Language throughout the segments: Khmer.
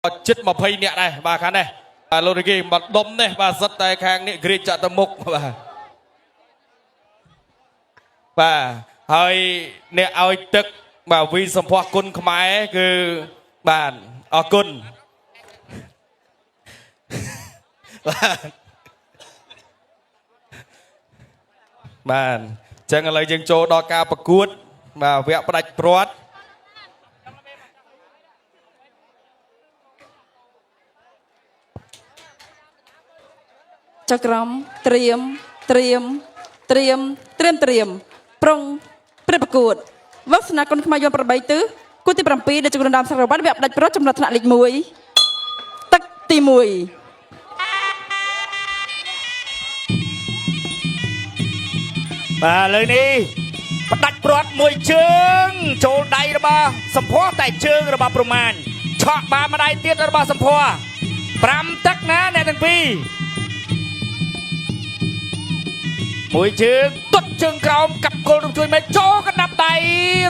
ចិត្ត20នាក់ដែរបាទខាងនេះបាទលោករីមកដុំនេះបាទសិតតែខាងនេះគ្រាចាក់ទៅមុខបាទហើយអ្នកឲ្យទឹកបាទវីសម្ផស្សគុណខ្មែរគឺបាទអរគុណបាទចឹងឥឡូវយើងចូលដល់ការប្រកួតបាទវគ្គផ្ដាច់ព្រាត់ចក្រមត្រៀមប្រុងព្រឹបប្រកួតវគ្គស្នាគុណខ្មែរយន្ត8ទិសគូទី7ដែលជំនុំដើមសារវត្តវគ្គផ្ដាច់ព្រាត់ចំណាត់ថ្នាក់លេខ1ទឹកទី1បាទលើនេះផ្ដាច់ព្រាត់មួយជើងចូលដៃរបស់សម្ផស្សតែជើងរបស់ប្រមាណឆក់បានម្ដាយទៀតរបស់សម្ផស្ស5ទឹកណាអ្នកទាំងពីរមួយជើងទុតជើងក្រោមកាប់គល់រំជួយមេចូលកណ្ដាប់ដៃ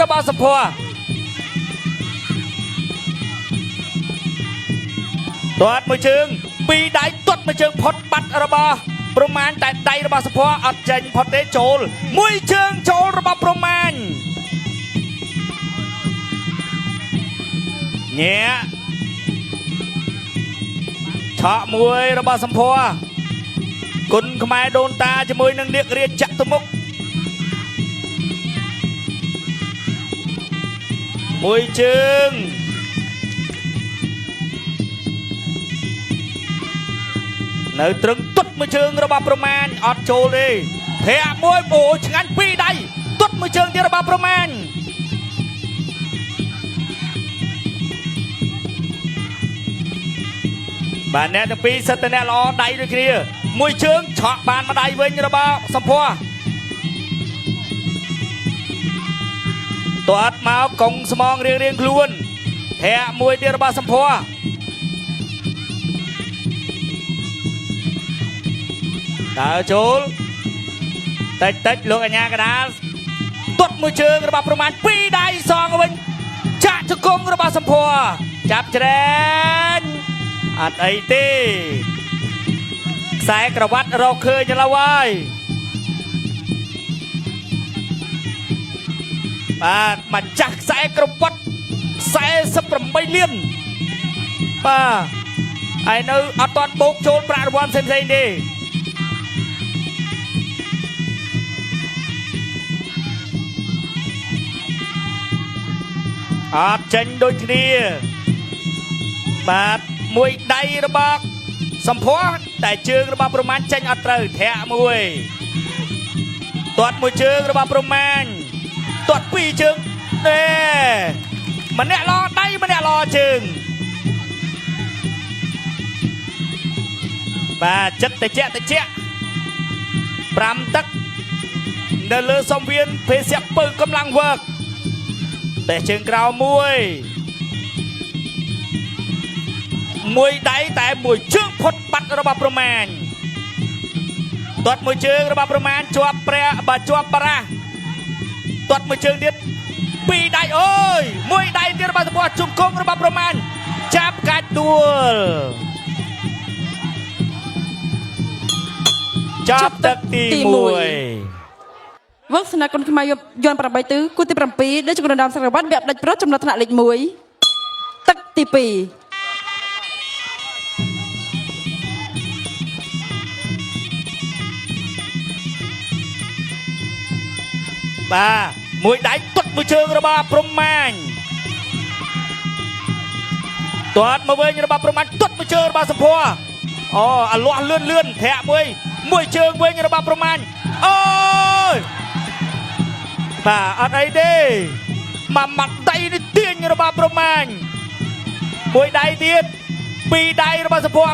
របស់សម្ផស្សទាត់មួយជើងពីរដៃទុតមួយជើងផុតបាត់របស់ប្រមាណតែដៃរបស់សម្ផស្សអត់ចេញផុតទេចូលមួយជើងចូលរបស់ប្រមាណញ៉ែឆក់មួយរបស់សម្ផស្សគុណខ្មែរដូនតាជាមួយនឹងនាគរាជចាក់ទៅមុខមួយជើងនៅត្រឹងទុតមួយជើងរបស់ប្រមាណអត់ចូលទេធាក់មួយអូឆ្ងាញ់ពីរដៃទុតមួយជើងទៀតរបស់ប្រមាណបាទអ្នកទាំងពីរសិតតែអ្នកល្អដៃដូចគ្នាមួយជើងឆក់បានម្ដាយវិញរបស់សម្ផស្សទាត់មកកុងស្មងរៀងខ្លួនធាក់មួយទៀតរបស់សម្ផស្សតើចូលតិចលោកអញ្ញាកដាលទាត់មួយជើងរបស់ប្រមាណ2ដៃសងវិញចាក់ជង្គង់របស់សម្ផស្សចាប់ច្រែងអត់អីទេខ្សែក្រវ៉ាត់រកឃើញទៅហើយបាទមកចាស់ខ្សែក្រវ៉ាត់48លានបាទហើយនៅអត់ទាន់បូកចូលប្រាក់រង្វាន់ផ្សេងៗទេអត់ចេញដូចគ្នាបាទមួយដៃរបស់សម្ផស្សតែជើងរបស់ប្រមាណចេញអត់ត្រូវធាក់មួយទាត់មួយជើងរបស់ប្រមាណទាត់ពីរជើងទេម្នាក់ឡដៃម្នាក់ឡជើងបាទចិត្តតិច5ទឹកនៅលើសំវៀនភេសពៅកម្លាំងវើកតែជើងក្រៅមួយដៃតែមួយជើងផុតបាត់របស់ប្រមាណទាត់មួយជើងរបស់ប្រមាណជាប់ព្រះបើជាប់បារះទាត់មួយជើងទៀតពីរដៃអូយមួយដៃទៀតរបស់សម្ផស្សជង្គង់របស់ប្រមាណចាប់កាច់ដួលចាប់ទឹកទី1វគ្គស្នាគុណខ្មែរយន្ត8ទិសគូទី7ដែលជំនុំដើមសារវត្តវគ្គផ្ដាច់ព្រាត់ចំណាត់ថ្នាក់លេខ1ទឹកទី2បាទមួយដៃទុតមួយជើងរបស់ប្រមាណទាត់មកវិញរបស់ប្រមាណទុតមួយជើងរបស់សម្ផស្សអូអាលាស់លឿនធាក់មួយជើងវិញរបស់ប្រមាណអូយបាទអត់អីទេមកដៃនេះទាញរបស់ប្រមាណមួយដៃទៀតពីរដៃរបស់សម្ផស្ស